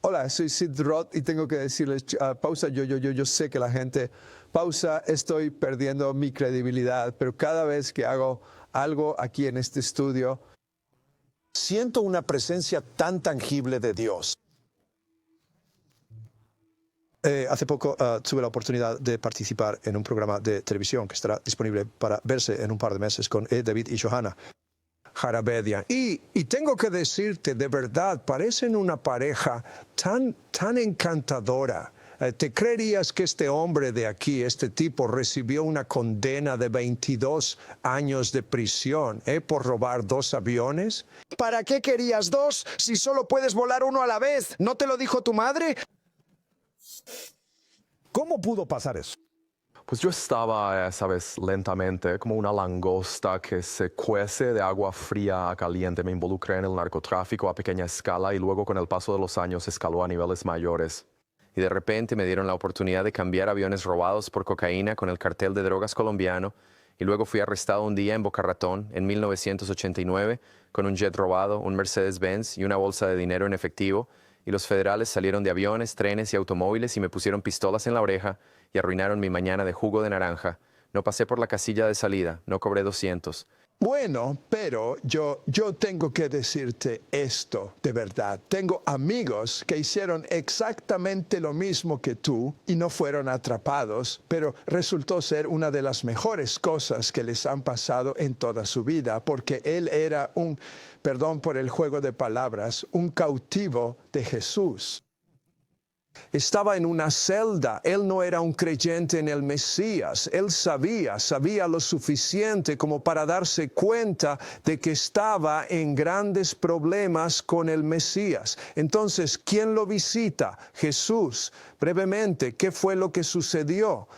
Hola, soy Sid Roth y tengo que decirles, pausa, yo sé que la gente, pausa, estoy perdiendo mi credibilidad, pero cada vez que hago algo aquí en este estudio, siento una presencia tan tangible de Dios. Hace poco tuve la oportunidad de participar en un programa de televisión que estará disponible para verse en un par de meses con David y Johanna Jarabedian. Y tengo que decirte, de verdad, parecen una pareja tan encantadora. ¿Te creerías que este hombre de aquí, este tipo, recibió una condena de 22 años de prisión por robar 2 aviones? ¿Para qué querías 2 si solo puedes volar uno a la vez? ¿No te lo dijo tu madre? ¿Cómo pudo pasar eso? Pues yo estaba, sabes, lentamente, como una langosta que se cuece de agua fría a caliente. Me involucré en el narcotráfico a pequeña escala y luego con el paso de los años escaló a niveles mayores. Y de repente me dieron la oportunidad de cambiar aviones robados por cocaína con el cartel de drogas colombiano. Y luego fui arrestado un día en Boca Ratón, en 1989, con un jet robado, un Mercedes-Benz y una bolsa de dinero en efectivo. Y los federales salieron de aviones, trenes y automóviles y me pusieron pistolas en la oreja y arruinaron mi mañana de jugo de naranja. No pasé por la casilla de salida, no cobré 200. bueno, pero yo tengo que decirte esto de verdad. Tengo amigos que hicieron exactamente lo mismo que tú y no fueron atrapados, pero resultó ser una de las mejores cosas que les han pasado en toda su vida, porque él era perdón por el juego de palabras, un cautivo de Jesús. Estaba en una celda, él no era un creyente en el Mesías, él sabía lo suficiente como para darse cuenta de que estaba en grandes problemas con el Mesías. Entonces, ¿quién lo visita? Jesús. Brevemente, ¿qué fue lo que sucedió?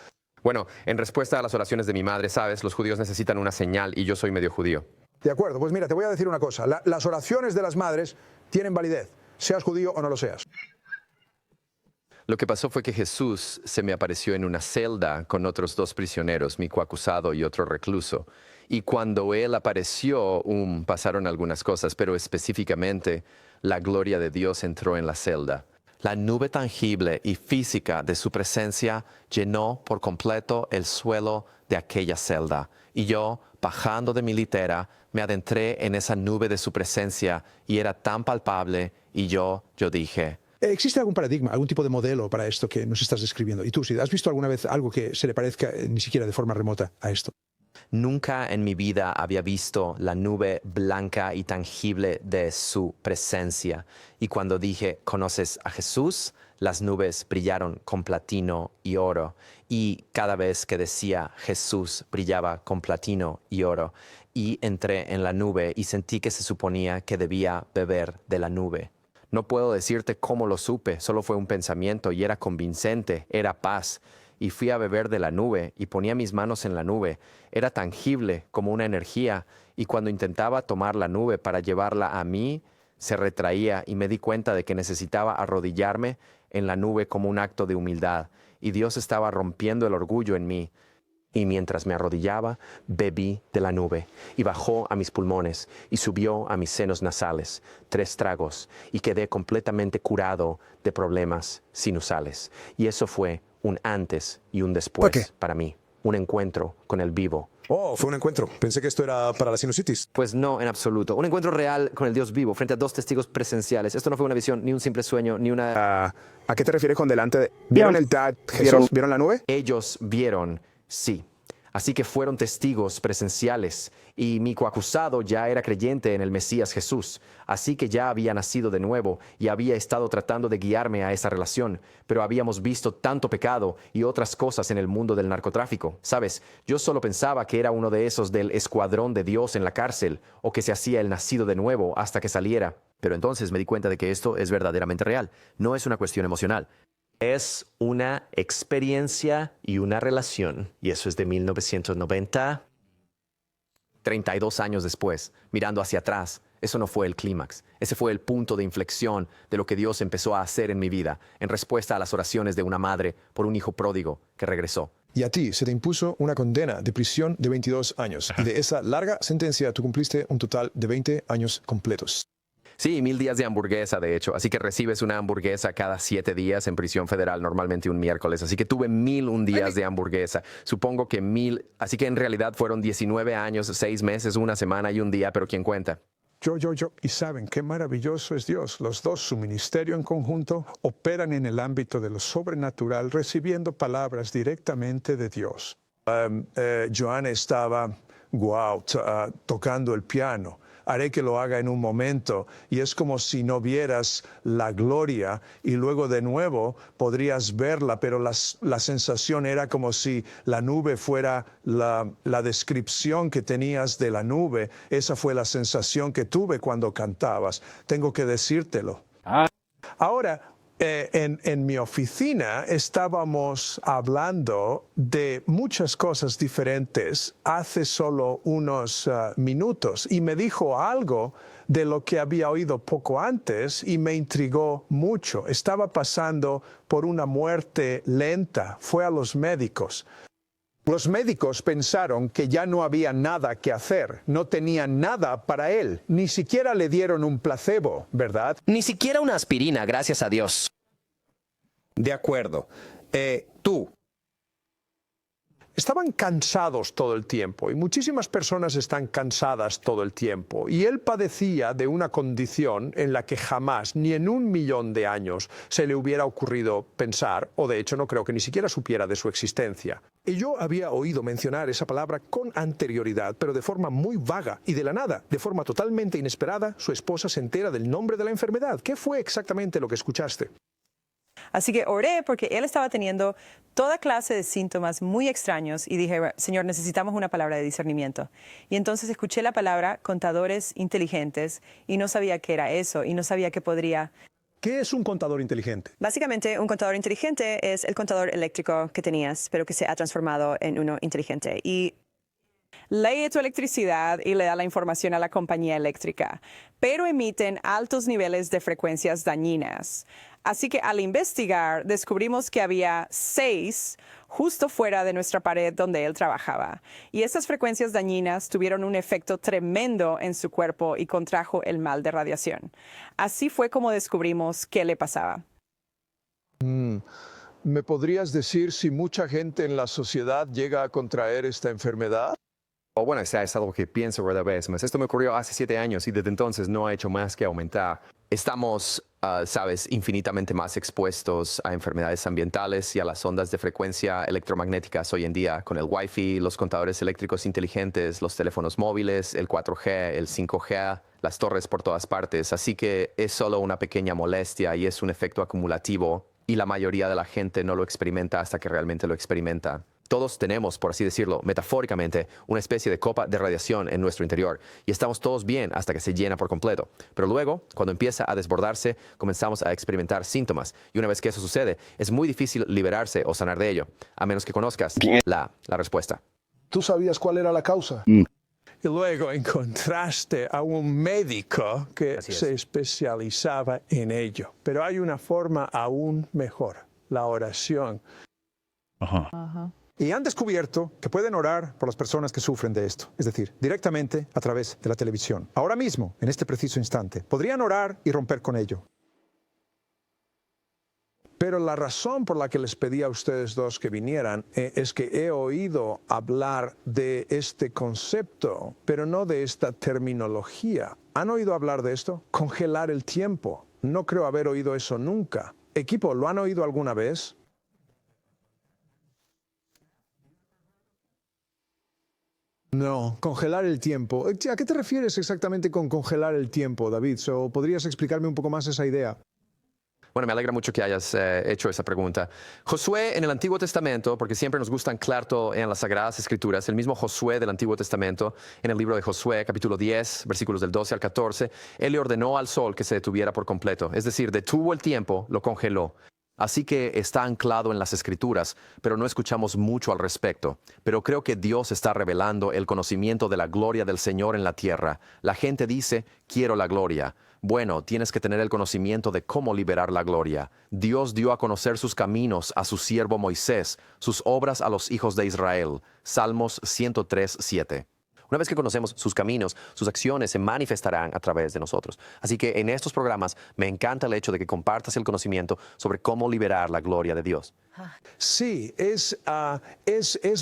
Bueno, en respuesta a las oraciones de mi madre, sabes, los judíos necesitan una señal y yo soy medio judío. De acuerdo, pues mira, te voy a decir una cosa. Las oraciones de las madres tienen validez, seas judío o no lo seas. Lo que pasó fue que Jesús se me apareció en una celda con otros 2 prisioneros, mi coacusado y otro recluso. Y cuando Él apareció, pasaron algunas cosas, pero específicamente la gloria de Dios entró en la celda. La nube tangible y física de su presencia llenó por completo el suelo de aquella celda. Y yo, bajando de mi litera, me adentré en esa nube de su presencia y era tan palpable y yo dije... ¿Existe algún paradigma, algún tipo de modelo para esto que nos estás describiendo? Y tú, si has visto alguna vez algo que se le parezca ni siquiera de forma remota a esto. Nunca en mi vida había visto la nube blanca y tangible de su presencia. Y cuando dije, ¿conoces a Jesús? Las nubes brillaron con platino y oro. Y cada vez que decía Jesús, brillaba con platino y oro. Y entré en la nube y sentí que se suponía que debía beber de la nube. No puedo decirte cómo lo supe, solo fue un pensamiento y era convincente, era paz. Y fui a beber de la nube y ponía mis manos en la nube. Era tangible como una energía y cuando intentaba tomar la nube para llevarla a mí, se retraía y me di cuenta de que necesitaba arrodillarme en la nube como un acto de humildad. Y Dios estaba rompiendo el orgullo en mí. Y mientras me arrodillaba, bebí de la nube, y bajó a mis pulmones, y subió a mis senos nasales, 3 tragos, y quedé completamente curado de problemas sinusales. Y eso fue un antes y un después para mí, un encuentro con el vivo. Oh, fue un encuentro. Pensé que esto era para la sinusitis. Pues no, en absoluto. Un encuentro real con el Dios vivo, frente a 2 testigos presenciales. Esto no fue una visión, ni un simple sueño, ni una... ¿A qué te refieres con delante de... ¿Vieron el Tad, Jesús? ¿Vieron la nube? Ellos vieron, sí. Así que fueron testigos presenciales y mi coacusado ya era creyente en el Mesías Jesús. Así que ya había nacido de nuevo y había estado tratando de guiarme a esa relación. Pero habíamos visto tanto pecado y otras cosas en el mundo del narcotráfico. ¿Sabes? Yo solo pensaba que era uno de esos del escuadrón de Dios en la cárcel o que se hacía el nacido de nuevo hasta que saliera. Pero entonces me di cuenta de que esto es verdaderamente real. No es una cuestión emocional. Es una experiencia y una relación. Y eso es de 1990. 32 años después, mirando hacia atrás, eso no fue el clímax. Ese fue el punto de inflexión de lo que Dios empezó a hacer en mi vida, en respuesta a las oraciones de una madre por un hijo pródigo que regresó. Y a ti se te impuso una condena de prisión de 22 años. Y de esa larga sentencia tú cumpliste un total de 20 años completos. Sí, 1000 días de hamburguesa, de hecho. Así que recibes una hamburguesa cada 7 días en prisión federal, normalmente un miércoles. Así que tuve 1001 días de hamburguesa. Supongo que 1000, así que en realidad fueron 19 años, 6 meses, una semana y un día, pero ¿quién cuenta? Yo. Y saben qué maravilloso es Dios. Los dos, su ministerio en conjunto, operan en el ámbito de lo sobrenatural, recibiendo palabras directamente de Dios. Joanna estaba, tocando el piano. Haré que lo haga en un momento, y es como si no vieras la gloria y luego de nuevo podrías verla, pero la sensación era como si la nube fuera la descripción que tenías de la nube. Esa fue la sensación que tuve cuando cantabas. Tengo que decírtelo. Ahora, en mi oficina estábamos hablando de muchas cosas diferentes hace solo unos minutos, y me dijo algo de lo que había oído poco antes y me intrigó mucho. Estaba pasando por una muerte lenta, fue a los médicos. Los médicos pensaron que ya no había nada que hacer, no tenían nada para él, ni siquiera le dieron un placebo, ¿verdad? Ni siquiera una aspirina, gracias a Dios. De acuerdo. Tú. Estaban cansados todo el tiempo, y muchísimas personas están cansadas todo el tiempo, y él padecía de una condición en la que jamás, ni en 1.000.000 de años, se le hubiera ocurrido pensar, o de hecho no creo que ni siquiera supiera de su existencia. Y yo había oído mencionar esa palabra con anterioridad, pero de forma muy vaga, y de la nada, de forma totalmente inesperada, su esposa se entera del nombre de la enfermedad. ¿Qué fue exactamente lo que escuchaste? Así que oré porque él estaba teniendo toda clase de síntomas muy extraños y dije, Señor, necesitamos una palabra de discernimiento. Y entonces escuché la palabra contadores inteligentes y no sabía qué era eso y no sabía qué podría. ¿Qué es un contador inteligente? Básicamente, un contador inteligente es el contador eléctrico que tenías, pero que se ha transformado en uno inteligente. Y lee tu electricidad y le da la información a la compañía eléctrica, pero emiten altos niveles de frecuencias dañinas. Así que al investigar, descubrimos que había 6 justo fuera de nuestra pared donde él trabajaba. Y estas frecuencias dañinas tuvieron un efecto tremendo en su cuerpo y contrajo el mal de radiación. Así fue como descubrimos qué le pasaba. ¿Me podrías decir si mucha gente en la sociedad llega a contraer esta enfermedad? O bueno, es algo que pienso cada vez más. Esto me ocurrió hace 7 años y desde entonces no ha hecho más que aumentar. Estamos, infinitamente más expuestos a enfermedades ambientales y a las ondas de frecuencia electromagnéticas hoy en día, con el Wi-Fi, los contadores eléctricos inteligentes, los teléfonos móviles, el 4G, el 5G, las torres por todas partes. Así que es solo una pequeña molestia y es un efecto acumulativo, y la mayoría de la gente no lo experimenta hasta que realmente lo experimenta. Todos tenemos, por así decirlo, metafóricamente, una especie de copa de radiación en nuestro interior, y estamos todos bien hasta que se llena por completo. Pero luego, cuando empieza a desbordarse, comenzamos a experimentar síntomas, y una vez que eso sucede, es muy difícil liberarse o sanar de ello, a menos que conozcas la respuesta. ¿Tú sabías cuál era la causa? Y luego encontraste a un médico que se especializaba en ello. Pero hay una forma aún mejor, la oración. Y han descubierto que pueden orar por las personas que sufren de esto, es decir, directamente a través de la televisión. Ahora mismo, en este preciso instante, podrían orar y romper con ello. Pero la razón por la que les pedí a ustedes dos que vinieran es que he oído hablar de este concepto, pero no de esta terminología. ¿Han oído hablar de esto? Congelar el tiempo. No creo haber oído eso nunca. Equipo, ¿lo han oído alguna vez? No, congelar el tiempo. ¿A qué te refieres exactamente con congelar el tiempo, David? ¿Podrías explicarme un poco más esa idea? Bueno, me alegra mucho que hayas hecho esa pregunta. Josué en el Antiguo Testamento, porque siempre nos gusta anclar todo en las Sagradas Escrituras, el mismo Josué del Antiguo Testamento, en el libro de Josué, capítulo 10, versículos del 12 al 14, él le ordenó al sol que se detuviera por completo, es decir, detuvo el tiempo, lo congeló. Así que está anclado en las Escrituras, pero no escuchamos mucho al respecto. Pero creo que Dios está revelando el conocimiento de la gloria del Señor en la tierra. La gente dice, quiero la gloria. Bueno, tienes que tener el conocimiento de cómo liberar la gloria. Dios dio a conocer sus caminos a su siervo Moisés, sus obras a los hijos de Israel. Salmos 103:7. Una vez que conocemos sus caminos, sus acciones se manifestarán a través de nosotros. Así que en estos programas me encanta el hecho de que compartas el conocimiento sobre cómo liberar la gloria de Dios. Sí, es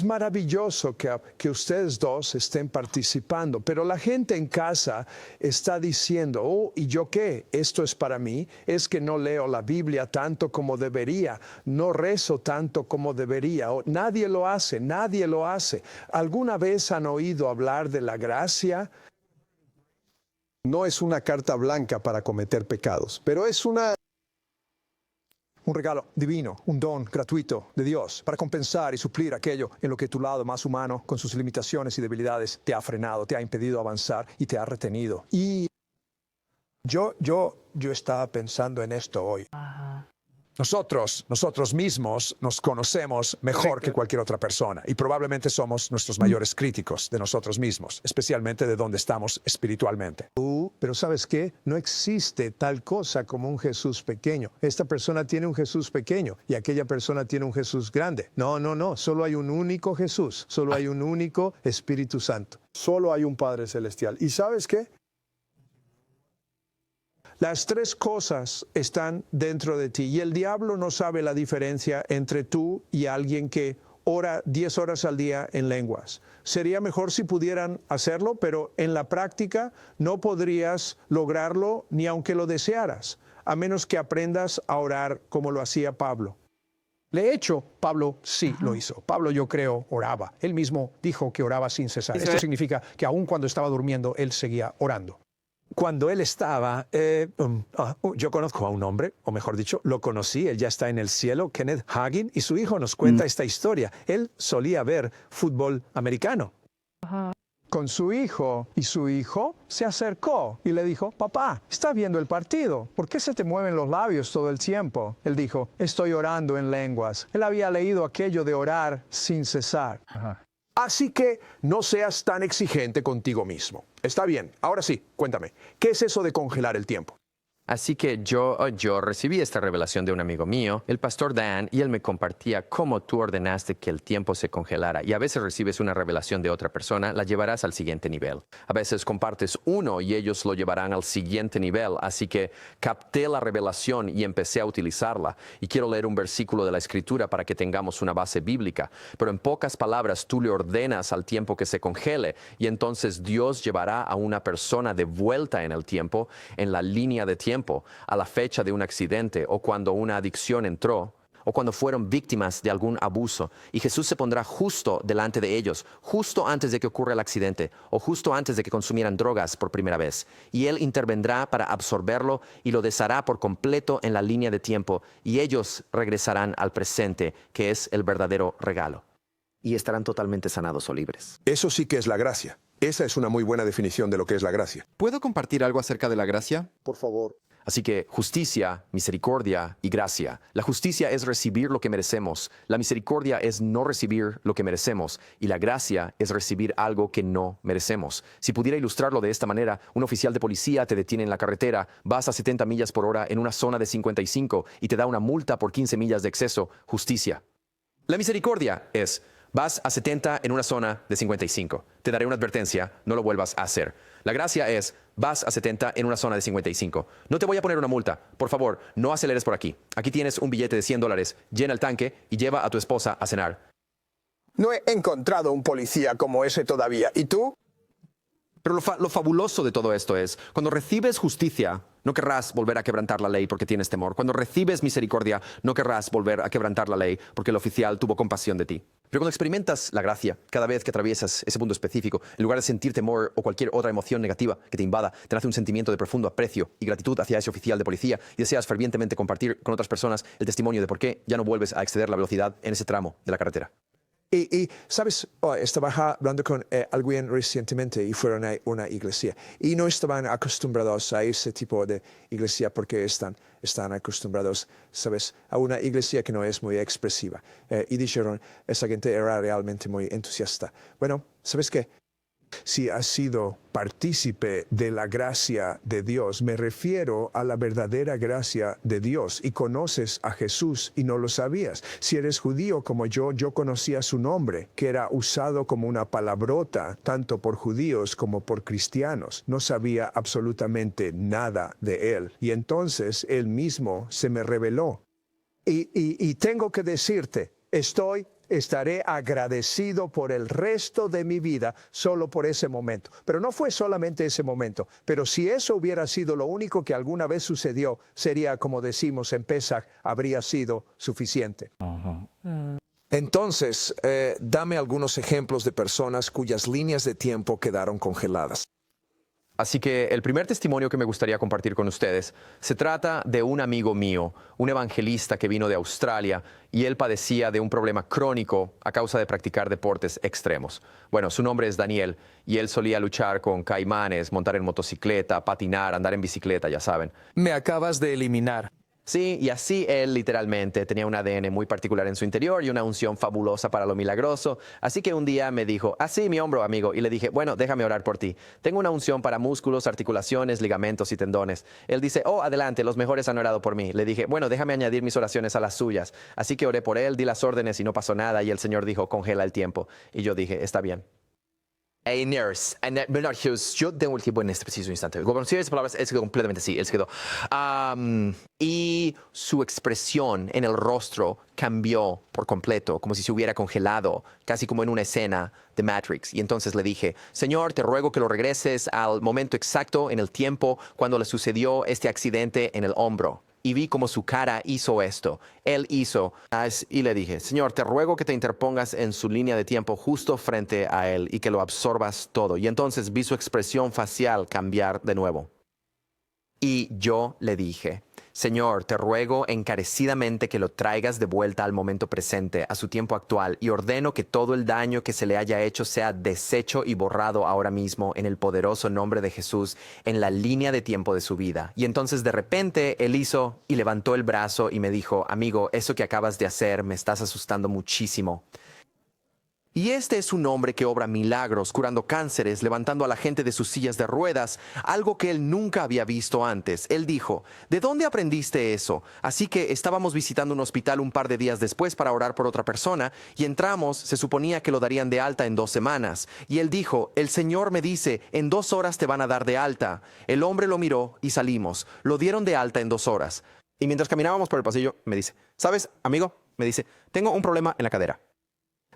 maravilloso que ustedes dos estén participando, pero la gente en casa está diciendo, oh, ¿y yo qué? Esto es para mí, es que no leo la Biblia tanto como debería, no rezo tanto como debería, o nadie lo hace, nadie lo hace. ¿Alguna vez han oído hablar de la gracia? No es una carta blanca para cometer pecados, pero es un regalo divino, un don gratuito de Dios para compensar y suplir aquello en lo que tu lado más humano, con sus limitaciones y debilidades, te ha frenado, te ha impedido avanzar y te ha retenido. Y yo estaba pensando en esto hoy. Nosotros mismos nos conocemos mejor que cualquier otra persona y probablemente somos nuestros mayores críticos de nosotros mismos, especialmente de dónde estamos espiritualmente. Pero ¿sabes qué? No existe tal cosa como un Jesús pequeño. Esta persona tiene un Jesús pequeño y aquella persona tiene un Jesús grande. No. Solo hay un único Jesús. Solo hay un único Espíritu Santo. Solo hay un Padre Celestial. ¿Y sabes qué? Las tres cosas están dentro de ti y el diablo no sabe la diferencia entre tú y alguien que ora 10 horas al día en lenguas. Sería mejor si pudieran hacerlo, pero en la práctica no podrías lograrlo ni aunque lo desearas, a menos que aprendas a orar como lo hacía Pablo. De hecho, Pablo sí lo hizo. Pablo, yo creo, oraba. Él mismo dijo que oraba sin cesar. Esto significa que aun cuando estaba durmiendo, él seguía orando. Cuando él estaba, yo conozco a un hombre, o mejor dicho, lo conocí, él ya está en el cielo, Kenneth Hagin, y su hijo nos cuenta esta historia. Él solía ver fútbol americano con su hijo, y su hijo se acercó y le dijo, papá, ¿estás viendo el partido? ¿Por qué se te mueven los labios todo el tiempo? Él dijo, estoy orando en lenguas. Él había leído aquello de orar sin cesar. Así que no seas tan exigente contigo mismo. Está bien, ahora sí, cuéntame, ¿qué es eso de congelar el tiempo? Así que yo recibí esta revelación de un amigo mío, el pastor Dan, y él me compartía cómo tú ordenaste que el tiempo se congelara. Y a veces recibes una revelación de otra persona, la llevarás al siguiente nivel. A veces compartes uno y ellos lo llevarán al siguiente nivel. Así que capté la revelación y empecé a utilizarla. Y quiero leer un versículo de la Escritura para que tengamos una base bíblica. Pero en pocas palabras, tú le ordenas al tiempo que se congele y entonces Dios llevará a una persona de vuelta en el tiempo, en la línea de tiempo, a la fecha de un accidente o cuando una adicción entró o cuando fueron víctimas de algún abuso. Y Jesús se pondrá justo delante de ellos, justo antes de que ocurra el accidente o justo antes de que consumieran drogas por primera vez. Y Él intervendrá para absorberlo y lo deshará por completo en la línea de tiempo y ellos regresarán al presente, que es el verdadero regalo. Y estarán totalmente sanados o libres. Eso sí que es la gracia. Esa es una muy buena definición de lo que es la gracia. ¿Puedo compartir algo acerca de la gracia? Por favor. Así que justicia, misericordia y gracia. La justicia es recibir lo que merecemos. La misericordia es no recibir lo que merecemos. Y la gracia es recibir algo que no merecemos. Si pudiera ilustrarlo de esta manera, un oficial de policía te detiene en la carretera, vas a 70 millas por hora en una zona de 55 y te da una multa por 15 millas de exceso. Justicia. La misericordia es: vas a 70 en una zona de 55. Te daré una advertencia, no lo vuelvas a hacer. La gracia es: vas a 70 en una zona de 55. No te voy a poner una multa. Por favor, no aceleres por aquí. Aquí tienes un billete de $100. Llena el tanque y lleva a tu esposa a cenar. No he encontrado un policía como ese todavía. ¿Y tú? Pero lo fabuloso de todo esto es, cuando recibes justicia, no querrás volver a quebrantar la ley porque tienes temor. Cuando recibes misericordia, no querrás volver a quebrantar la ley porque el oficial tuvo compasión de ti. Pero cuando experimentas la gracia, cada vez que atraviesas ese punto específico, en lugar de sentir temor o cualquier otra emoción negativa que te invada, te nace un sentimiento de profundo aprecio y gratitud hacia ese oficial de policía y deseas fervientemente compartir con otras personas el testimonio de por qué ya no vuelves a exceder la velocidad en ese tramo de la carretera. Y ¿sabes? Estaba hablando con alguien recientemente y fueron a una iglesia y no estaban acostumbrados a ese tipo de iglesia porque están acostumbrados, ¿sabes?, a una iglesia que no es muy expresiva. Y dijeron, esa gente era realmente muy entusiasta. Bueno, ¿sabes qué? Si has sido partícipe de la gracia de Dios, me refiero a la verdadera gracia de Dios, y conoces a Jesús y no lo sabías. Si eres judío como yo conocía su nombre, que era usado como una palabrota tanto por judíos como por cristianos. No sabía absolutamente nada de él, y entonces él mismo se me reveló. Y tengo que decirte, estaré agradecido por el resto de mi vida solo por ese momento. Pero no fue solamente ese momento. Pero si eso hubiera sido lo único que alguna vez sucedió, sería, como decimos en Pesach, habría sido suficiente. Entonces, dame algunos ejemplos de personas cuyas líneas de tiempo quedaron congeladas. Así que el primer testimonio que me gustaría compartir con ustedes se trata de un amigo mío, un evangelista que vino de Australia, y él padecía de un problema crónico a causa de practicar deportes extremos. Bueno, su nombre es Daniel, y él solía luchar con caimanes, montar en motocicleta, patinar, andar en bicicleta, ya saben. Me acabas de eliminar. Sí, y así él literalmente tenía un ADN muy particular en su interior y una unción fabulosa para lo milagroso. Así que un día me dijo, sí, mi hombro, amigo. Y le dije, bueno, déjame orar por ti. Tengo una unción para músculos, articulaciones, ligamentos y tendones. Él dice, adelante, los mejores han orado por mí. Le dije, bueno, déjame añadir mis oraciones a las suyas. Así que oré por él, di las órdenes y no pasó nada. Y el Señor dijo, congela el tiempo. Y yo dije, está bien. Hey, nurse, Bernard Hughes, yo tengo el tiempo en este preciso instante. Con esas palabras, él se quedó completamente así, él se quedó. Y su expresión en el rostro cambió por completo, como si se hubiera congelado, casi como en una escena de Matrix. Y entonces le dije, Señor, te ruego que lo regreses al momento exacto, en el tiempo, cuando le sucedió este accidente en el hombro. Y vi como su cara hizo esto. Él hizo, y le dije, Señor, te ruego que te interpongas en su línea de tiempo justo frente a él y que lo absorbas todo. Y entonces vi su expresión facial cambiar de nuevo. Y yo le dije, Señor, te ruego encarecidamente que lo traigas de vuelta al momento presente, a su tiempo actual, y ordeno que todo el daño que se le haya hecho sea deshecho y borrado ahora mismo en el poderoso nombre de Jesús, en la línea de tiempo de su vida. Y entonces de repente él hizo y levantó el brazo y me dijo, amigo, eso que acabas de hacer me estás asustando muchísimo. Y este es un hombre que obra milagros, curando cánceres, levantando a la gente de sus sillas de ruedas, algo que él nunca había visto antes. Él dijo, ¿de dónde aprendiste eso? Así que estábamos visitando un hospital un par de días después para orar por otra persona, y entramos, se suponía que lo darían de alta en 2 semanas. Y él dijo, el Señor me dice, en 2 horas te van a dar de alta. El hombre lo miró y salimos. Lo dieron de alta en 2 horas. Y mientras caminábamos por el pasillo, me dice, ¿sabes, amigo? Me dice, tengo un problema en la cadera.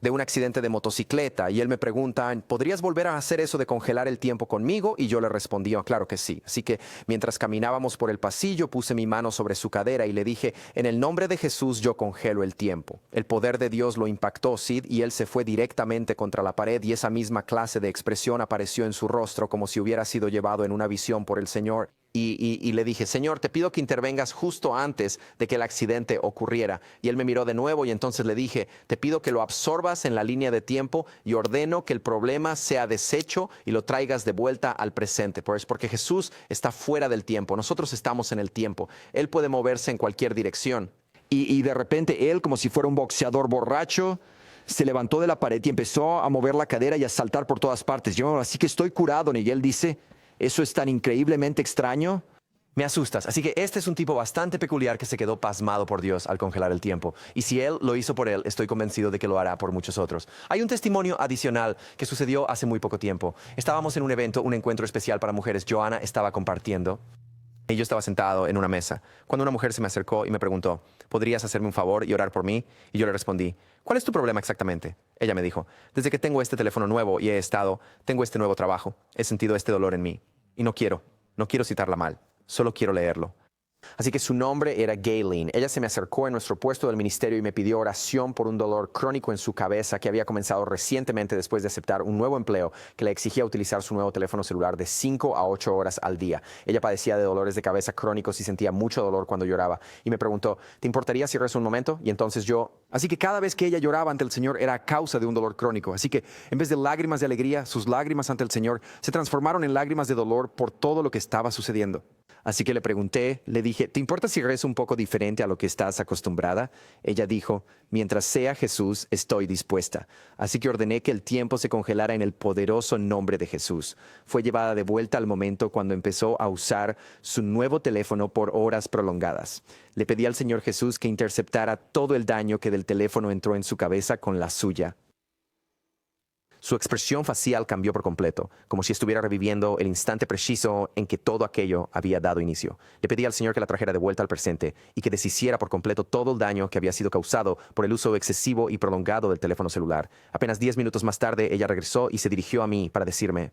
De un accidente de motocicleta, y él me pregunta, ¿podrías volver a hacer eso de congelar el tiempo conmigo? Y yo le respondí, claro que sí. Así que mientras caminábamos por el pasillo, puse mi mano sobre su cadera y le dije, en el nombre de Jesús yo congelo el tiempo. El poder de Dios lo impactó, Sid, y él se fue directamente contra la pared, y esa misma clase de expresión apareció en su rostro como si hubiera sido llevado en una visión por el Señor. Y le dije, Señor, te pido que intervengas justo antes de que el accidente ocurriera. Y él me miró de nuevo y entonces le dije, te pido que lo absorbas en la línea de tiempo y ordeno que el problema sea deshecho y lo traigas de vuelta al presente. Pues porque Jesús está fuera del tiempo, nosotros estamos en el tiempo. Él puede moverse en cualquier dirección. Y de repente él, como si fuera un boxeador borracho, se levantó de la pared y empezó a mover la cadera y a saltar por todas partes. Yo, así que estoy curado. Y él dice, ¿eso es tan increíblemente extraño? Me asustas. Así que este es un tipo bastante peculiar que se quedó pasmado por Dios al congelar el tiempo. Y si él lo hizo por él, estoy convencido de que lo hará por muchos otros. Hay un testimonio adicional que sucedió hace muy poco tiempo. Estábamos en un evento, un encuentro especial para mujeres. Joanna estaba compartiendo y yo estaba sentado en una mesa, cuando una mujer se me acercó y me preguntó, ¿podrías hacerme un favor y orar por mí? Y yo le respondí, ¿cuál es tu problema exactamente? Ella me dijo, desde que tengo este teléfono nuevo y tengo este nuevo trabajo, he sentido este dolor en mí. Y no quiero citarla mal, solo quiero leerlo. Así que su nombre era Gayleen. Ella se me acercó en nuestro puesto del ministerio y me pidió oración por un dolor crónico en su cabeza que había comenzado recientemente después de aceptar un nuevo empleo que le exigía utilizar su nuevo teléfono celular de 5 a 8 horas al día. Ella padecía de dolores de cabeza crónicos y sentía mucho dolor cuando lloraba. Y me preguntó, ¿te importaría si rezo un momento? Y entonces Así que cada vez que ella lloraba ante el Señor era a causa de un dolor crónico. Así que en vez de lágrimas de alegría, sus lágrimas ante el Señor se transformaron en lágrimas de dolor por todo lo que estaba sucediendo. Así que le pregunté, le dije, ¿te importa si regreso un poco diferente a lo que estás acostumbrada? Ella dijo, mientras sea Jesús, estoy dispuesta. Así que ordené que el tiempo se congelara en el poderoso nombre de Jesús. Fue llevada de vuelta al momento cuando empezó a usar su nuevo teléfono por horas prolongadas. Le pedí al Señor Jesús que interceptara todo el daño que del teléfono entró en su cabeza con la suya. Su expresión facial cambió por completo, como si estuviera reviviendo el instante preciso en que todo aquello había dado inicio. Le pedí al Señor que la trajera de vuelta al presente y que deshiciera por completo todo el daño que había sido causado por el uso excesivo y prolongado del teléfono celular. Apenas 10 minutos más tarde, ella regresó y se dirigió a mí para decirme,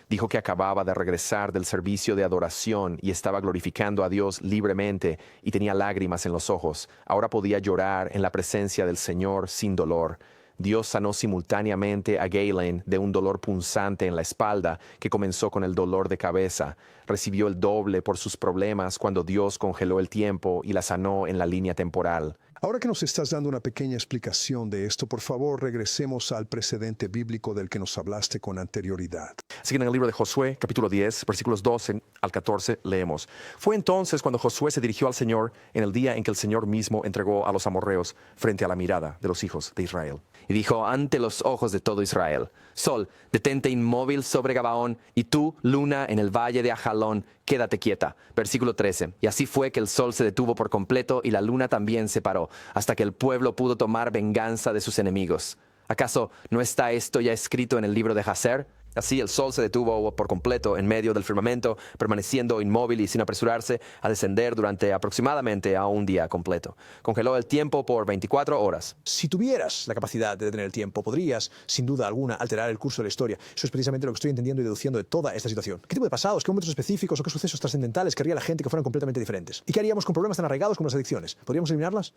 dijo que acababa de regresar del servicio de adoración y estaba glorificando a Dios libremente y tenía lágrimas en los ojos. Ahora podía llorar en la presencia del Señor sin dolor. Dios sanó simultáneamente a Galen de un dolor punzante en la espalda que comenzó con el dolor de cabeza. Recibió el doble por sus problemas cuando Dios congeló el tiempo y la sanó en la línea temporal. Ahora que nos estás dando una pequeña explicación de esto, por favor, regresemos al precedente bíblico del que nos hablaste con anterioridad. Así que en el libro de Josué, capítulo 10, versículos 12 al 14, leemos. Fue entonces cuando Josué se dirigió al Señor en el día en que el Señor mismo entregó a los amorreos frente a la mirada de los hijos de Israel. Y dijo ante los ojos de todo Israel, Sol, detente inmóvil sobre Gabaón, y tú, luna, en el valle de Ajalón, quédate quieta. Versículo 13. Y así fue que el sol se detuvo por completo y la luna también se paró, hasta que el pueblo pudo tomar venganza de sus enemigos. ¿Acaso no está esto ya escrito en el libro de Jaser? Así el sol se detuvo por completo en medio del firmamento, permaneciendo inmóvil y sin apresurarse a descender durante aproximadamente a un día completo. Congeló el tiempo por 24 horas. Si tuvieras la capacidad de detener el tiempo, podrías, sin duda alguna, alterar el curso de la historia. Eso es precisamente lo que estoy entendiendo y deduciendo de toda esta situación. ¿Qué tipo de pasados, qué momentos específicos o qué sucesos trascendentales querría la gente que fueran completamente diferentes? ¿Y qué haríamos con problemas tan arraigados como las adicciones? ¿Podríamos eliminarlas?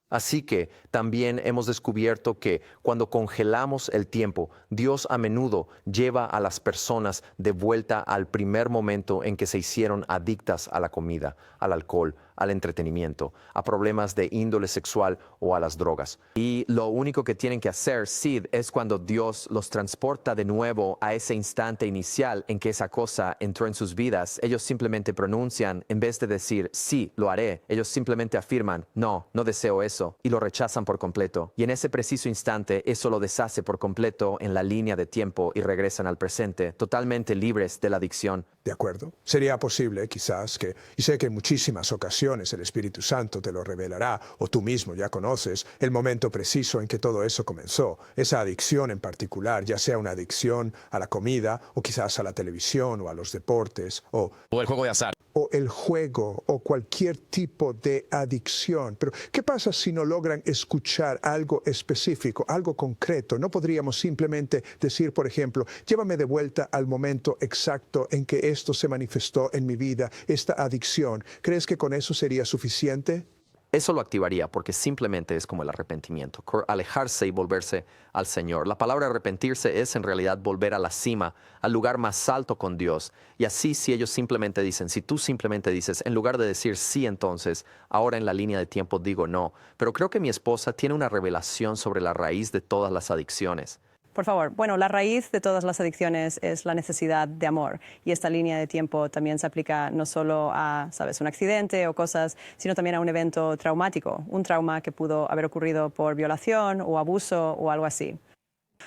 Así que también hemos descubierto que cuando congelamos el tiempo, Dios a menudo lleva a las personas de vuelta al primer momento en que se hicieron adictas a la comida, al alcohol, al entretenimiento, a problemas de índole sexual o a las drogas. Y lo único que tienen que hacer, Sid, es cuando Dios los transporta de nuevo a ese instante inicial en que esa cosa entró en sus vidas. Ellos simplemente pronuncian, en vez de decir, sí, lo haré, ellos simplemente afirman, no, no deseo eso, y lo rechazan por completo. Y en ese preciso instante, eso lo deshace por completo en la línea de tiempo y regresan al presente, totalmente libres de la adicción. ¿De acuerdo? Sería posible, quizás, y sé que en muchísimas ocasiones el Espíritu Santo te lo revelará, o tú mismo ya conoces el momento preciso en que todo eso comenzó. Esa adicción en particular, ya sea una adicción a la comida, o quizás a la televisión, o a los deportes, o el juego de azar. O el juego, o cualquier tipo de adicción. Pero, ¿qué pasa si no logran escuchar algo específico, algo concreto? ¿No podríamos simplemente decir, por ejemplo, llévame de vuelta al momento exacto en que esto se manifestó en mi vida, esta adicción? ¿Crees que con eso sería suficiente? Eso lo activaría porque simplemente es como el arrepentimiento, alejarse y volverse al Señor. La palabra arrepentirse es en realidad volver a la cima, al lugar más alto con Dios. Y así si ellos simplemente dicen, si tú simplemente dices, en lugar de decir sí entonces, ahora en la línea de tiempo digo no. Pero creo que mi esposa tiene una revelación sobre la raíz de todas las adicciones. Por favor. Bueno, la raíz de todas las adicciones es la necesidad de amor. Y esta línea de tiempo también se aplica no solo a, ¿sabes?, un accidente o cosas, sino también a un evento traumático. Un trauma que pudo haber ocurrido por violación o abuso o algo así.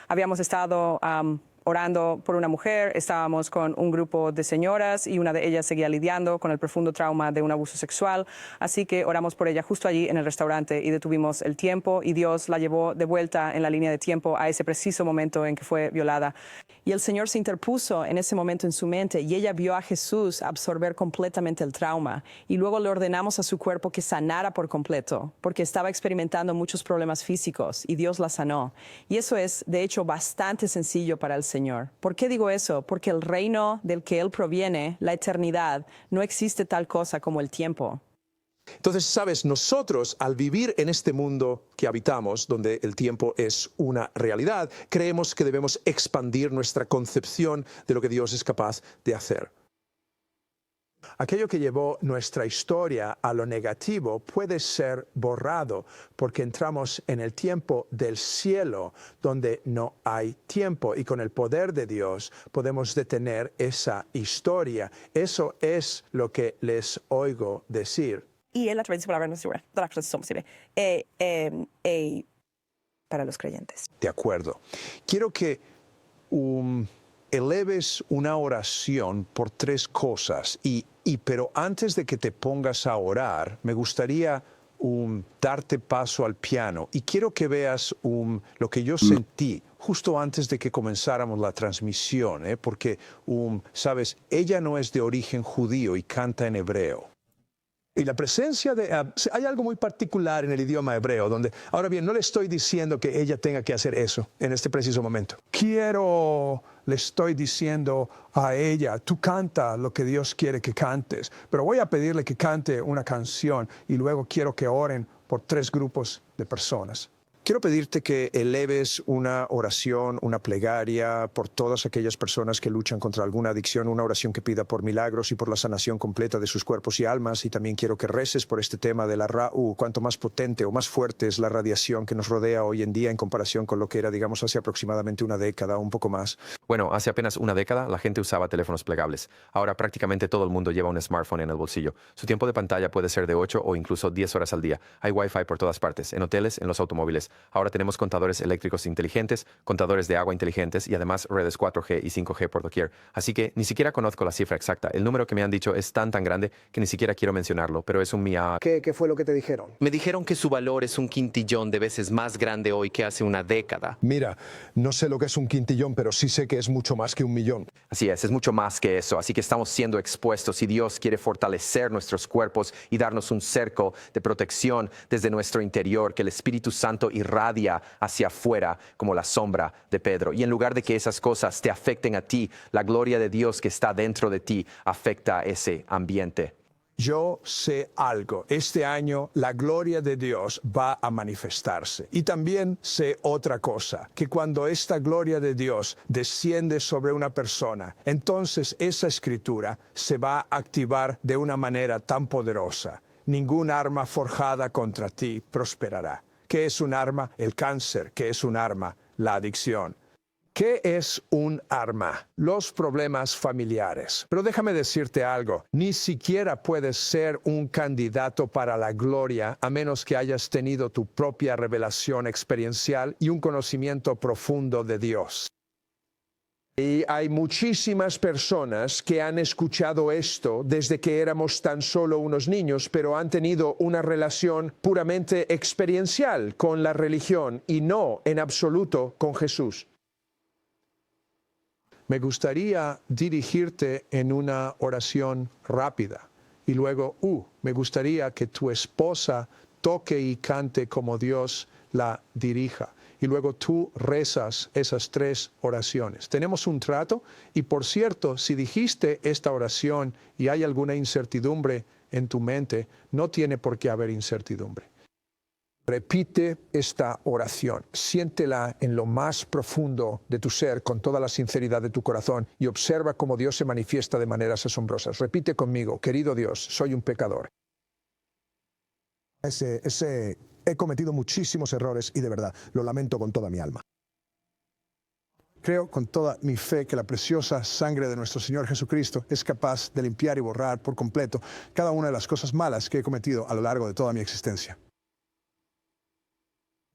Habíamos estado orando por una mujer, estábamos con un grupo de señoras y una de ellas seguía lidiando con el profundo trauma de un abuso sexual, así que oramos por ella justo allí en el restaurante y detuvimos el tiempo y Dios la llevó de vuelta en la línea de tiempo a ese preciso momento en que fue violada. Y el Señor se interpuso en ese momento en su mente y ella vio a Jesús absorber completamente el trauma y luego le ordenamos a su cuerpo que sanara por completo, porque estaba experimentando muchos problemas físicos y Dios la sanó. Y eso es, de hecho, bastante sencillo para el Señor. ¿Por qué digo eso? Porque el reino del que Él proviene, la eternidad, no existe tal cosa como el tiempo. Entonces, sabes, nosotros al vivir en este mundo que habitamos, donde el tiempo es una realidad, creemos que debemos expandir nuestra concepción de lo que Dios es capaz de hacer. Aquello que llevó nuestra historia a lo negativo puede ser borrado porque entramos en el tiempo del cielo donde no hay tiempo y con el poder de Dios podemos detener esa historia. Eso es lo que les oigo decir. Y Él a través de su palabra nos asegura todas las cosas son posibles. Para los creyentes. De acuerdo. Quiero que eleves una oración por 3 cosas, pero antes de que te pongas a orar, me gustaría darte paso al piano y quiero que veas lo que yo sentí justo antes de que comenzáramos la transmisión, porque, sabes, ella no es de origen judío y canta en hebreo. Y la presencia hay algo muy particular en el idioma hebreo, donde, ahora bien, no le estoy diciendo que ella tenga que hacer eso en este preciso momento. Le estoy diciendo a ella, tú canta lo que Dios quiere que cantes, pero voy a pedirle que cante una canción y luego quiero que oren por 3 grupos de personas. Quiero pedirte que eleves una oración, una plegaria por todas aquellas personas que luchan contra alguna adicción, una oración que pida por milagros y por la sanación completa de sus cuerpos y almas. Y también quiero que reces por este tema de la cuánto más potente o más fuerte es la radiación que nos rodea hoy en día en comparación con lo que era, digamos, hace aproximadamente una década o un poco más. Bueno, hace apenas una década la gente usaba teléfonos plegables. Ahora prácticamente todo el mundo lleva un smartphone en el bolsillo. Su tiempo de pantalla puede ser de 8 o incluso 10 horas al día. Hay Wi-Fi por todas partes, en hoteles, en los automóviles. Ahora tenemos contadores eléctricos inteligentes, contadores de agua inteligentes y además redes 4G y 5G por doquier. Así que ni siquiera conozco la cifra exacta. El número que me han dicho es tan grande que ni siquiera quiero mencionarlo, pero es un mía. ¿Qué fue lo que te dijeron? Me dijeron que su valor es un quintillón de veces más grande hoy que hace una década. Mira, no sé lo que es un quintillón, pero sí sé que es mucho más que 1 millón. Así es mucho más que eso. Así que estamos siendo expuestos y Dios quiere fortalecer nuestros cuerpos y darnos un cerco de protección desde nuestro interior, que el Espíritu Santo irradia hacia afuera como la sombra de Pedro. Y en lugar de que esas cosas te afecten a ti, la gloria de Dios que está dentro de ti afecta ese ambiente. Yo sé algo. Este año la gloria de Dios va a manifestarse. Y también sé otra cosa, que cuando esta gloria de Dios desciende sobre una persona, entonces esa escritura se va a activar de una manera tan poderosa. Ningún arma forjada contra ti prosperará. ¿Qué es un arma? El cáncer. ¿Qué es un arma? La adicción. ¿Qué es un arma? Los problemas familiares. Pero déjame decirte algo, ni siquiera puedes ser un candidato para la gloria a menos que hayas tenido tu propia revelación experiencial y un conocimiento profundo de Dios. Y hay muchísimas personas que han escuchado esto desde que éramos tan solo unos niños, pero han tenido una relación puramente experiencial con la religión y no en absoluto con Jesús. Me gustaría dirigirte en una oración rápida y luego, me gustaría que tu esposa toque y cante como Dios la dirija. Y luego tú rezas esas 3 oraciones. Tenemos un trato y, por cierto, si dijiste esta oración y hay alguna incertidumbre en tu mente, no tiene por qué haber incertidumbre. Repite esta oración, siéntela en lo más profundo de tu ser, con toda la sinceridad de tu corazón, y observa cómo Dios se manifiesta de maneras asombrosas. Repite conmigo: querido Dios, soy un pecador. He cometido muchísimos errores y de verdad lo lamento con toda mi alma. Creo con toda mi fe que la preciosa sangre de nuestro Señor Jesucristo es capaz de limpiar y borrar por completo cada una de las cosas malas que he cometido a lo largo de toda mi existencia.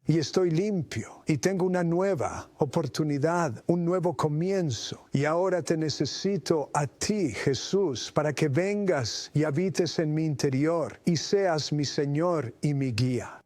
Y estoy limpio y tengo una nueva oportunidad, un nuevo comienzo. Y ahora te necesito a ti, Jesús, para que vengas y habites en mi interior y seas mi Señor y mi guía.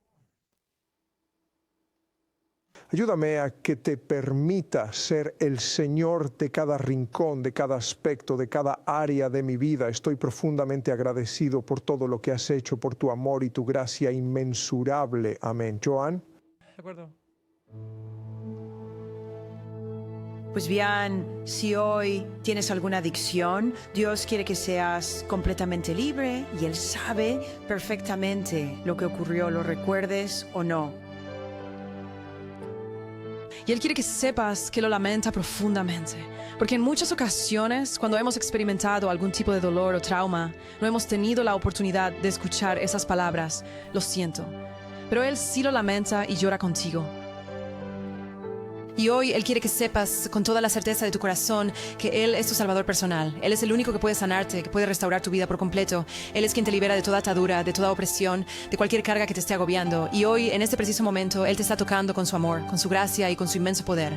Ayúdame a que te permita ser el Señor de cada rincón, de cada aspecto, de cada área de mi vida. Estoy profundamente agradecido por todo lo que has hecho, por tu amor y tu gracia inmensurable. Amén. Joan. De acuerdo. Pues bien, si hoy tienes alguna adicción, Dios quiere que seas completamente libre y Él sabe perfectamente lo que ocurrió, lo recuerdes o no. Y Él quiere que sepas que lo lamenta profundamente. Porque en muchas ocasiones, cuando hemos experimentado algún tipo de dolor o trauma, no hemos tenido la oportunidad de escuchar esas palabras, lo siento. Pero Él sí lo lamenta y llora contigo. Y hoy Él quiere que sepas con toda la certeza de tu corazón que Él es tu salvador personal. Él es el único que puede sanarte, que puede restaurar tu vida por completo. Él es quien te libera de toda atadura, de toda opresión, de cualquier carga que te esté agobiando. Y hoy, en este preciso momento, Él te está tocando con su amor, con su gracia y con su inmenso poder.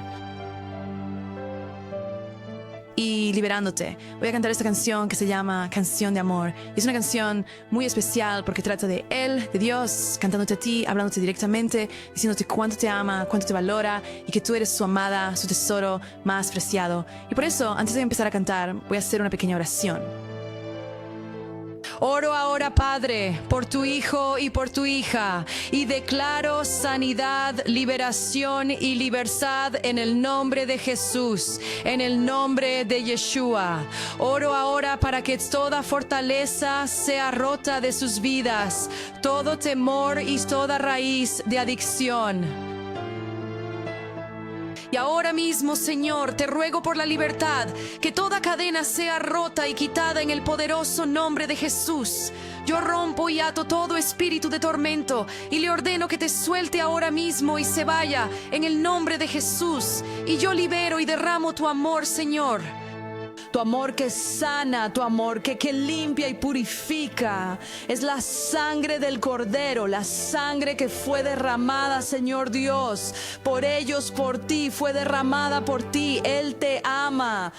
Y liberándote, voy a cantar esta canción que se llama Canción de Amor. Y es una canción muy especial porque trata de Él, de Dios, cantándote a ti, hablándote directamente, diciéndote cuánto te ama, cuánto te valora y que tú eres su amada, su tesoro más preciado. Y por eso, antes de empezar a cantar, voy a hacer una pequeña oración. Oro ahora, Padre, por tu hijo y por tu hija, y declaro sanidad, liberación y libertad en el nombre de Jesús, en el nombre de Yeshua. Oro ahora para que toda fortaleza sea rota de sus vidas, todo temor y toda raíz de adicción. Y ahora mismo, Señor, te ruego por la libertad, que toda cadena sea rota y quitada en el poderoso nombre de Jesús. Yo rompo y ato todo espíritu de tormento y le ordeno que te suelte ahora mismo y se vaya en el nombre de Jesús. Y yo libero y derramo tu amor, Señor. Tu amor que sana, tu amor que limpia y purifica. Es la sangre del Cordero, la sangre que fue derramada, Señor Dios. Por ellos, por ti, fue derramada por ti. Él te ama.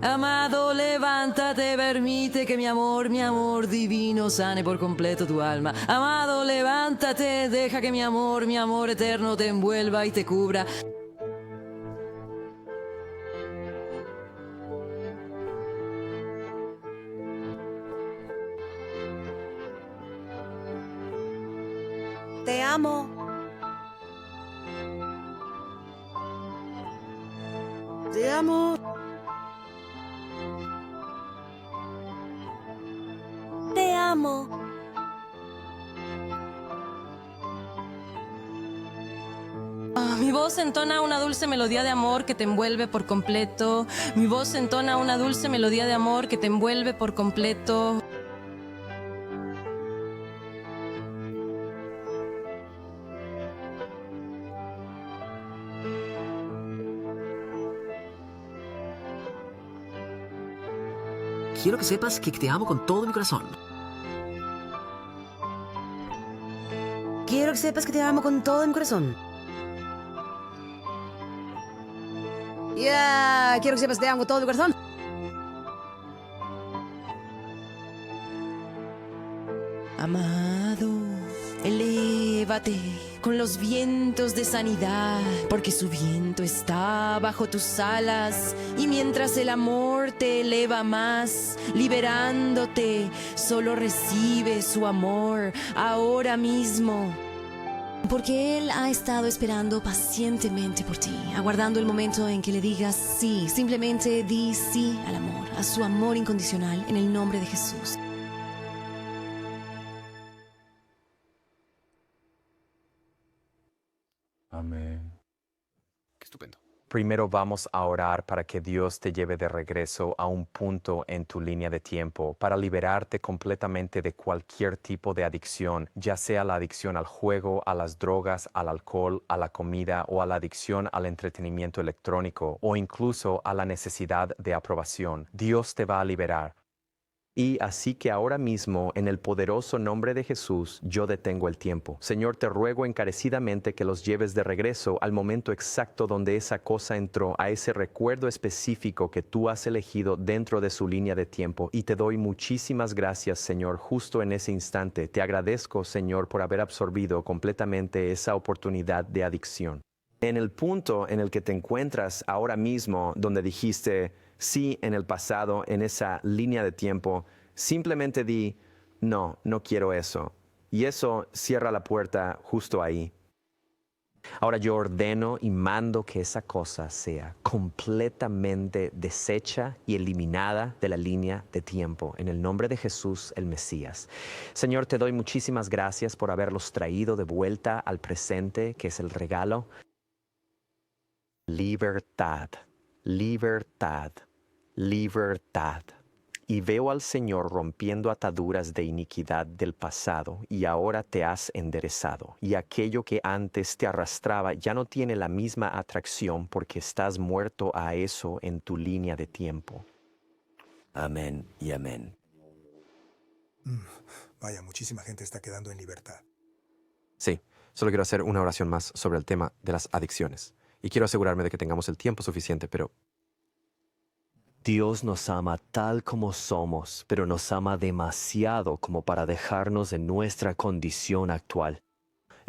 Amado, levántate, permite que mi amor divino sane por completo tu alma. Amado, levántate, deja que mi amor eterno te envuelva y te cubra. Te amo. Te amo. Te amo. Mi voz entona una dulce melodía de amor que te envuelve por completo. Mi voz entona una dulce melodía de amor que te envuelve por completo. Quiero que sepas que te amo con todo mi corazón. Quiero que sepas que te amo con todo mi corazón. Quiero que sepas que te amo con todo mi corazón. Amado, elévate con los vientos de sanidad, porque su viento está bajo tus alas. Y mientras el amor te eleva más, liberándote, solo recibe su amor ahora mismo. Porque Él ha estado esperando pacientemente por ti, aguardando el momento en que le digas sí. Simplemente di sí al amor, a su amor incondicional, en el nombre de Jesús. Amén. Qué estupendo. Primero vamos a orar para que Dios te lleve de regreso a un punto en tu línea de tiempo para liberarte completamente de cualquier tipo de adicción, ya sea la adicción al juego, a las drogas, al alcohol, a la comida o a la adicción al entretenimiento electrónico o incluso a la necesidad de aprobación. Dios te va a liberar. Y así que ahora mismo, en el poderoso nombre de Jesús, yo detengo el tiempo. Señor, te ruego encarecidamente que los lleves de regreso al momento exacto donde esa cosa entró, a ese recuerdo específico que tú has elegido dentro de su línea de tiempo. Y te doy muchísimas gracias, Señor, justo en ese instante. Te agradezco, Señor, por haber absorbido completamente esa oportunidad de adicción. En el punto en el que te encuentras ahora mismo, donde dijiste sí en el pasado, en esa línea de tiempo, simplemente di, no quiero eso. Y eso cierra la puerta justo ahí. Ahora yo ordeno y mando que esa cosa sea completamente deshecha y eliminada de la línea de tiempo. En el nombre de Jesús, el Mesías. Señor, te doy muchísimas gracias por haberlos traído de vuelta al presente, que es el regalo. Libertad, libertad, libertad. Y veo al Señor rompiendo ataduras de iniquidad del pasado, y ahora te has enderezado. Y aquello que antes te arrastraba ya no tiene la misma atracción porque estás muerto a eso en tu línea de tiempo. Amén y amén. Vaya, muchísima gente está quedando en libertad. Sí, solo quiero hacer una oración más sobre el tema de las adicciones. Y quiero asegurarme de que tengamos el tiempo suficiente, pero Dios nos ama tal como somos, pero nos ama demasiado como para dejarnos en nuestra condición actual.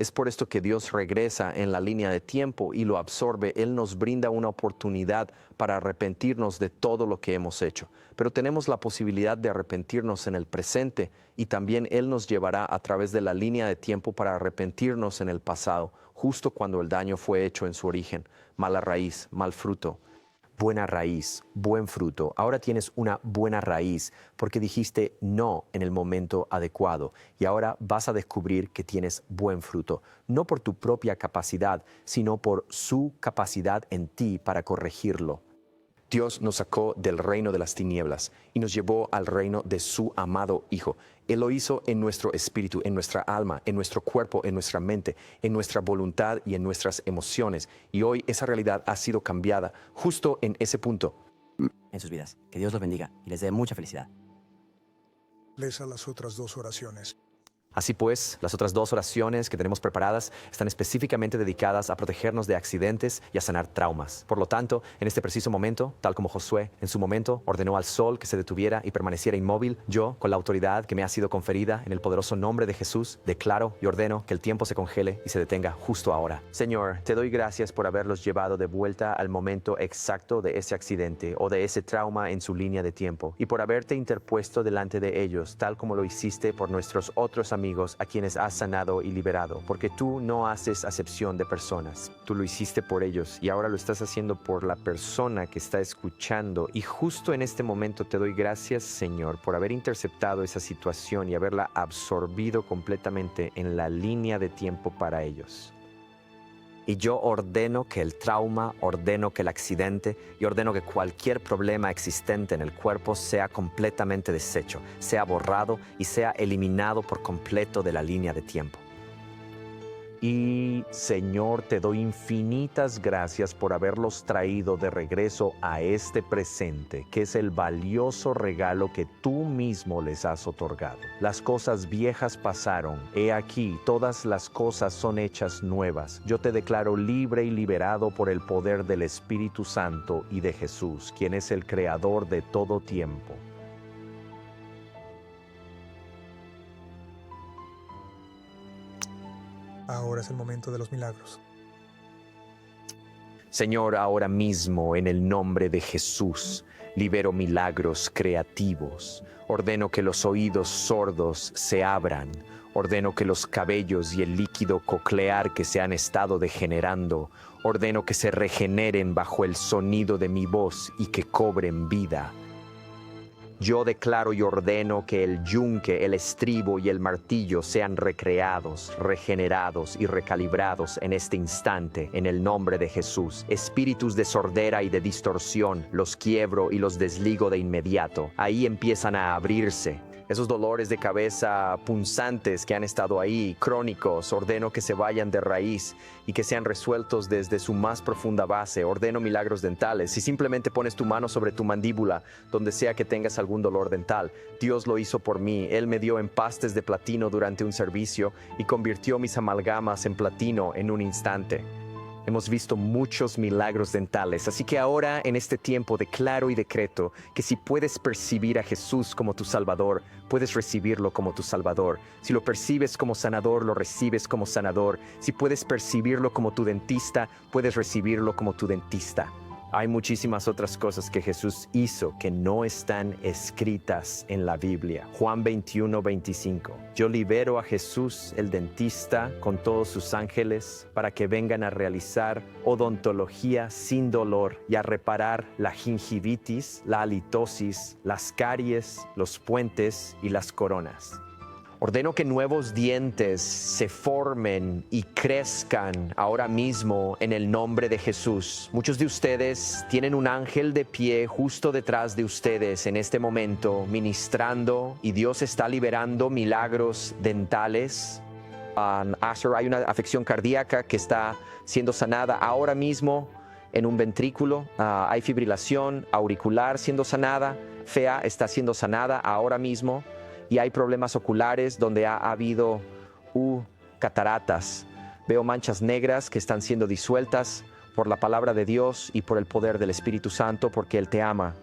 es por esto que Dios regresa en la línea de tiempo y lo absorbe. Él nos brinda una oportunidad para arrepentirnos de todo lo que hemos hecho. Pero tenemos la posibilidad de arrepentirnos en el presente y también Él nos llevará a través de la línea de tiempo para arrepentirnos en el pasado, justo cuando el daño fue hecho en su origen. Mala raíz, mal fruto. Buena raíz, buen fruto. Ahora tienes una buena raíz porque dijiste no en el momento adecuado y ahora vas a descubrir que tienes buen fruto, no por tu propia capacidad, sino por su capacidad en ti para corregirlo. Dios nos sacó del reino de las tinieblas y nos llevó al reino de su amado Hijo. Él lo hizo en nuestro espíritu, en nuestra alma, en nuestro cuerpo, en nuestra mente, en nuestra voluntad y en nuestras emociones. Y hoy esa realidad ha sido cambiada justo en ese punto. En sus vidas. Que Dios los bendiga y les dé mucha felicidad. Lesa las otras dos oraciones. Así pues, las otras dos oraciones que tenemos preparadas están específicamente dedicadas a protegernos de accidentes y a sanar traumas. Por lo tanto, en este preciso momento, tal como Josué en su momento ordenó al sol que se detuviera y permaneciera inmóvil, yo, con la autoridad que me ha sido conferida en el poderoso nombre de Jesús, declaro y ordeno que el tiempo se congele y se detenga justo ahora. Señor, te doy gracias por haberlos llevado de vuelta al momento exacto de ese accidente o de ese trauma en su línea de tiempo y por haberte interpuesto delante de ellos, tal como lo hiciste por nuestros otros amigos a quienes has sanado y liberado, porque tú no haces acepción de personas. Tú lo hiciste por ellos y ahora lo estás haciendo por la persona que está escuchando. Y justo en este momento te doy gracias, Señor, por haber interceptado esa situación y haberla absorbido completamente en la línea de tiempo para ellos. Y yo ordeno que el trauma, ordeno que el accidente y ordeno que cualquier problema existente en el cuerpo sea completamente deshecho, sea borrado y sea eliminado por completo de la línea de tiempo. Y, Señor, te doy infinitas gracias por haberlos traído de regreso a este presente, que es el valioso regalo que tú mismo les has otorgado. Las cosas viejas pasaron, he aquí, todas las cosas son hechas nuevas. Yo te declaro libre y liberado por el poder del Espíritu Santo y de Jesús, quien es el Creador de todo tiempo. Ahora es el momento de los milagros. Señor, ahora mismo, en el nombre de Jesús, libero milagros creativos. Ordeno que los oídos sordos se abran. Ordeno que los cabellos y el líquido coclear que se han estado degenerando, ordeno que se regeneren bajo el sonido de mi voz y que cobren vida. Yo declaro y ordeno que el yunque, el estribo y el martillo sean recreados, regenerados y recalibrados en este instante, en el nombre de Jesús. Espíritus de sordera y de distorsión, los quiebro y los desligo de inmediato. Ahí empiezan a abrirse. Esos dolores de cabeza punzantes que han estado ahí, crónicos, ordeno que se vayan de raíz y que sean resueltos desde su más profunda base. Ordeno milagros dentales. Si simplemente pones tu mano sobre tu mandíbula, donde sea que tengas algún dolor dental, Dios lo hizo por mí. Él me dio empastes de platino durante un servicio y convirtió mis amalgamas en platino en un instante. Hemos visto muchos milagros dentales, así que ahora en este tiempo declaro y decreto que si puedes percibir a Jesús como tu Salvador, puedes recibirlo como tu Salvador. Si lo percibes como sanador, lo recibes como sanador. Si puedes percibirlo como tu dentista, puedes recibirlo como tu dentista. Hay muchísimas otras cosas que Jesús hizo que no están escritas en la Biblia. Juan 21:25. Yo libero a Jesús, el dentista, con todos sus ángeles, para que vengan a realizar odontología sin dolor y a reparar la gingivitis, la halitosis, las caries, los puentes y las coronas. Ordeno que nuevos dientes se formen y crezcan ahora mismo en el nombre de Jesús. Muchos de ustedes tienen un ángel de pie justo detrás de ustedes en este momento, ministrando, y Dios está liberando milagros dentales. Hay una afección cardíaca que está siendo sanada ahora mismo en un ventrículo. Hay fibrilación auricular siendo sanada. FEA está siendo sanada ahora mismo. Y hay problemas oculares donde ha habido cataratas. Veo manchas negras que están siendo disueltas por la palabra de Dios y por el poder del Espíritu Santo, porque Él te ama.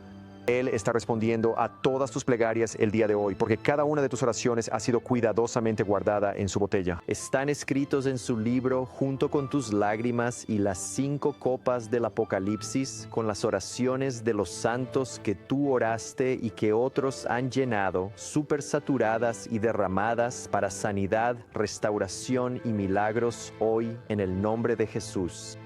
Él está respondiendo a todas tus plegarias el día de hoy, porque cada una de tus oraciones ha sido cuidadosamente guardada en su botella. Están escritos en su libro junto con tus lágrimas y las 5 copas del Apocalipsis, con las oraciones de los santos que tú oraste y que otros han llenado, supersaturadas y derramadas para sanidad, restauración y milagros hoy en el nombre de Jesús.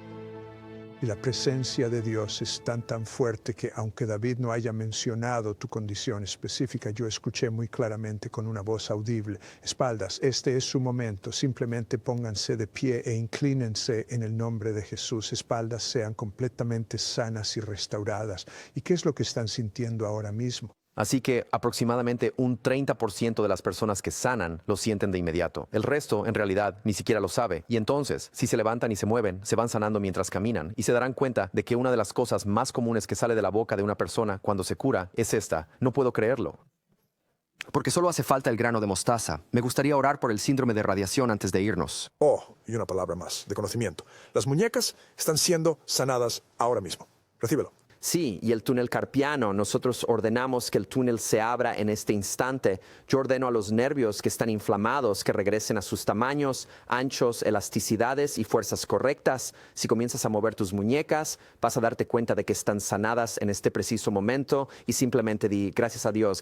Y la presencia de Dios es tan fuerte que aunque David no haya mencionado tu condición específica, yo escuché muy claramente con una voz audible: espaldas, este es su momento, simplemente pónganse de pie e inclínense en el nombre de Jesús. Espaldas sean completamente sanas y restauradas. ¿Y qué es lo que están sintiendo ahora mismo? Así que aproximadamente un 30% de las personas que sanan lo sienten de inmediato. El resto, en realidad, ni siquiera lo sabe. Y entonces, si se levantan y se mueven, se van sanando mientras caminan. Y se darán cuenta de que una de las cosas más comunes que sale de la boca de una persona cuando se cura es esta: no puedo creerlo. Porque solo hace falta el grano de mostaza. Me gustaría orar por el síndrome de radiación antes de irnos. Oh, y una palabra más, de conocimiento. Las muñecas están siendo sanadas ahora mismo. Recíbelo. Sí, y el túnel carpiano, nosotros ordenamos que el túnel se abra en este instante. Yo ordeno a los nervios que están inflamados que regresen a sus tamaños, anchos, elasticidades y fuerzas correctas. Si comienzas a mover tus muñecas, vas a darte cuenta de que están sanadas en este preciso momento y simplemente di: gracias a Dios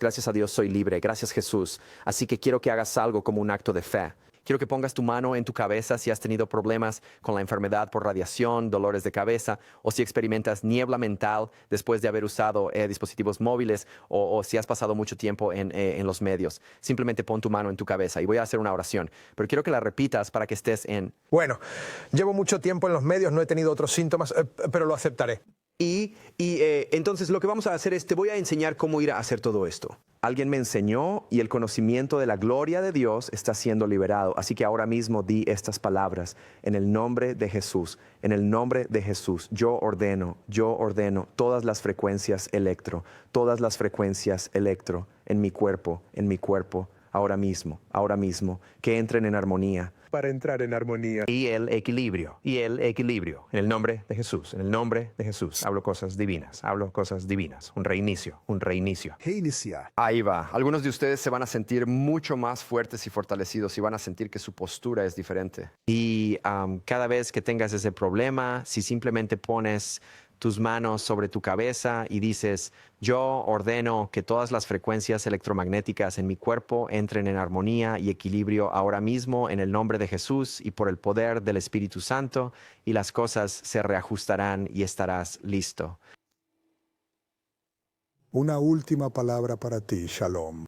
soy libre, gracias Jesús. Así que quiero que hagas algo como un acto de fe. Quiero que pongas tu mano en tu cabeza si has tenido problemas con la enfermedad por radiación, dolores de cabeza, o si experimentas niebla mental después de haber usado dispositivos móviles, o si has pasado mucho tiempo en los medios. Simplemente pon tu mano en tu cabeza y voy a hacer una oración. Pero quiero que la repitas para que estés en... Bueno, llevo mucho tiempo en los medios, no he tenido otros síntomas, pero lo aceptaré. Entonces lo que vamos a hacer es, te voy a enseñar cómo ir a hacer todo esto. Alguien me enseñó y el conocimiento de la gloria de Dios está siendo liberado. Así que ahora mismo di estas palabras: en el nombre de Jesús, en el nombre de Jesús, yo ordeno todas las frecuencias electro en mi cuerpo, ahora mismo, que entren en armonía. Para entrar en armonía. Y el equilibrio. En el nombre de Jesús, Hablo cosas divinas. Un reinicio. Reinicia. Ahí va. Algunos de ustedes se van a sentir mucho más fuertes y fortalecidos y van a sentir que su postura es diferente. Y cada vez que tengas ese problema, si simplemente pones tus manos sobre tu cabeza y dices: yo ordeno que todas las frecuencias electromagnéticas en mi cuerpo entren en armonía y equilibrio ahora mismo en el nombre de Jesús y por el poder del Espíritu Santo, y las cosas se reajustarán y estarás listo. Una última palabra para ti, Shalom.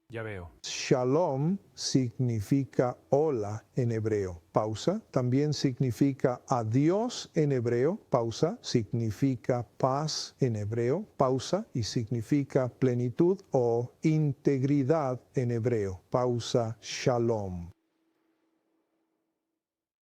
Ya veo. Shalom significa hola en hebreo. Pausa. También significa adiós en hebreo. Pausa. Significa paz en hebreo. Pausa. Y significa plenitud o integridad en hebreo. Pausa. Shalom.